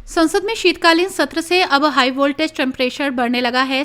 संसद में शीतकालीन सत्र से अब हाई वोल्टेज टेम्परेचर बढ़ने लगा है।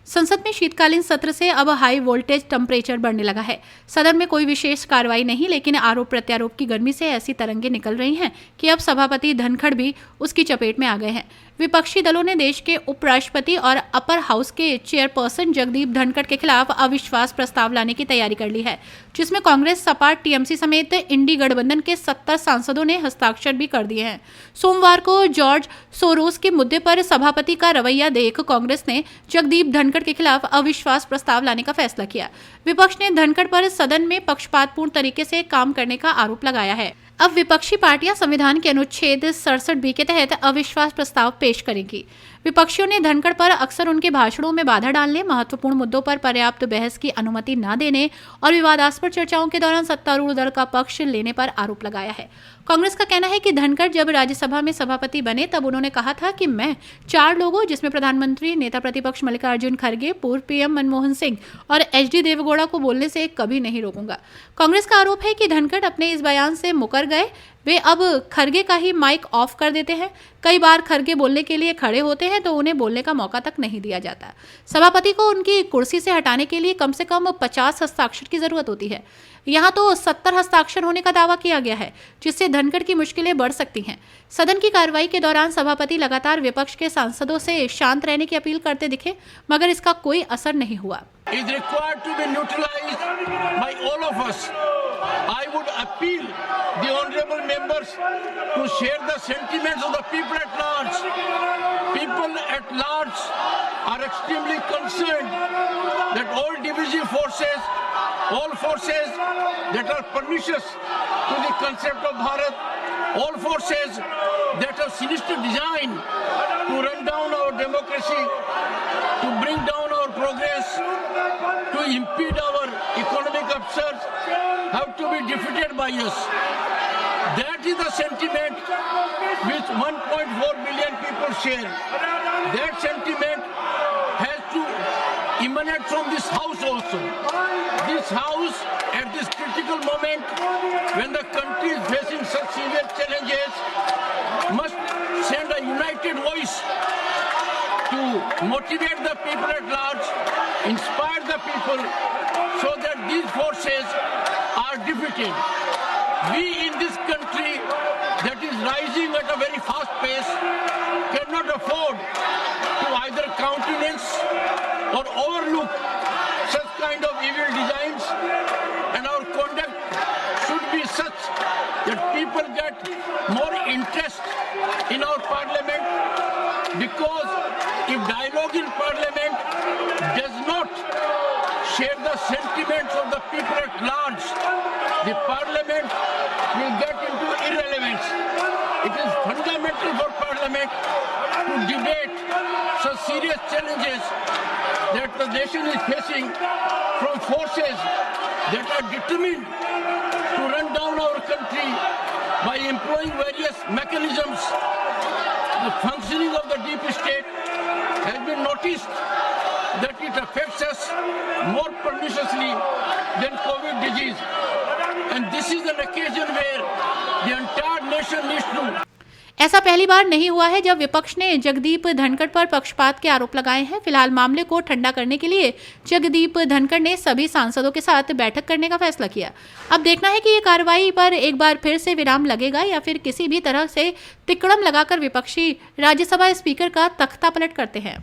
संसद में शीतकालीन सत्र से अब हाई वोल्टेज टेम्परेचर बढ़ने लगा है। सदन में कोई विशेष कार्रवाई नहीं, लेकिन आरोप प्रत्यारोप की गर्मी से ऐसी तरंगे निकल रही हैं कि अब सभापति धनखड़ भी उसकी चपेट में आ गए हैं। विपक्षी दलों ने देश के उपराष्ट्रपति और अपर हाउस के चेयरपर्सन जगदीप धनखड़ के खिलाफ अविश्वास प्रस्ताव लाने की तैयारी कर ली है, जिसमें कांग्रेस, सपा, टीएमसी समेत इंडी गठबंधन के 70 सांसदों ने हस्ताक्षर भी कर दिए हैं। सोमवार को जॉर्ज सोरोस के मुद्दे पर सभापति का रवैया देख कांग्रेस ने जगदीप धनखड़ के खिलाफ अविश्वास प्रस्ताव लाने का फैसला किया। विपक्ष ने धनखड़ पर सदन में पक्षपातपूर्ण तरीके से काम करने का आरोप लगाया है। अब विपक्षी पार्टियां संविधान के अनुच्छेद 67B के तहत अविश्वास प्रस्ताव पेश करेंगी। विपक्षियों ने धनखड़ पर अक्सर उनके भाषणों में बाधा डालने, महत्वपूर्ण मुद्दों पर पर्याप्त बहस की अनुमति न देने और विवादास्पद चर्चाओं के दौरान सत्तारूढ़ दल का पक्ष लेने पर आरोप लगाया है। कांग्रेस का कहना है कि धनखड़ जब राज्यसभा में सभापति बने तब उन्होंने कहा था कि मैं 4 लोगों, जिसमें प्रधानमंत्री, नेता प्रतिपक्ष मल्लिकार्जुन खड़गे, पूर्व पीएम मनमोहन सिंह और एचडी देवेगौड़ा को बोलने से कभी नहीं रोकूंगा। कांग्रेस का आरोप है कि धनखड़ अपने इस बयान से मुकर गए। वे अब खड़गे का ही माइक ऑफ कर देते हैं। कई बार खड़गे बोलने के लिए खड़े होते हैं तो उन्हें बोलने का मौका तक नहीं दिया जाता। सभापति को उनकी कुर्सी से हटाने के लिए कम से कम 50 हस्ताक्षर की जरूरत होती है। यहाँ तो 70 हस्ताक्षर होने का दावा किया गया है, जिससे धनखड़ की मुश्किलें बढ़ सकती हैं। सदन की कार्रवाई के दौरान सभापति लगातार विपक्ष के सांसदों से शांत रहने की अपील करते दिखे, मगर इसका कोई असर नहीं हुआ। I would appeal the honorable members to share the sentiments of the people at large. People at large are extremely concerned that all divisive forces, all forces that are pernicious to the concept of Bharat, all forces that have sinister design to run down our democracy, to bring down our progress, to impede our economic upsurge, have to be defeated by us. That is the sentiment which 1.4 billion people share. That sentiment has to emanate from this house also. This house, at this critical moment, when the country is facing such severe challenges, must send a united voice to motivate the people at large, inspire the people, so that these forces are defeated. We in this country that is rising at a very fast pace cannot afford to either countenance or overlook such kind of evil designs, and our conduct should be such that people get more interest in our parliament, because if dialogue in parliament does not share the sentiments of the people at large, the parliament will get into irrelevance. It is fundamental for parliament to debate such serious challenges that the nation is facing from forces that are determined to run down our country by employing various mechanisms. The functioning of the deep state has been noticed that it affects us more perniciously than COVID disease. And this is an occasion where the entire nation needs to. ऐसा पहली बार नहीं हुआ है जब विपक्ष ने जगदीप धनखड़ पर पक्षपात के आरोप लगाए हैं। फिलहाल मामले को ठंडा करने के लिए जगदीप धनखड़ ने सभी सांसदों के साथ बैठक करने का फैसला किया। अब देखना है कि ये कार्रवाई पर एक बार फिर से विराम लगेगा या फिर किसी भी तरह से तिकड़म लगाकर विपक्षी राज्यसभा स्पीकर का तख्ता पलट करते हैं।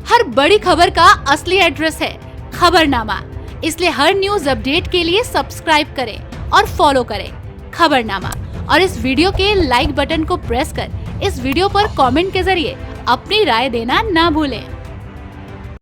हर बड़ी खबर का असली एड्रेस है खबरनामा, इसलिए हर न्यूज अपडेट के लिए सब्सक्राइब करें और फॉलो करें खबरनामा। और इस वीडियो के लाइक बटन को प्रेस कर इस वीडियो पर कमेंट के जरिए अपनी राय देना ना भूलें।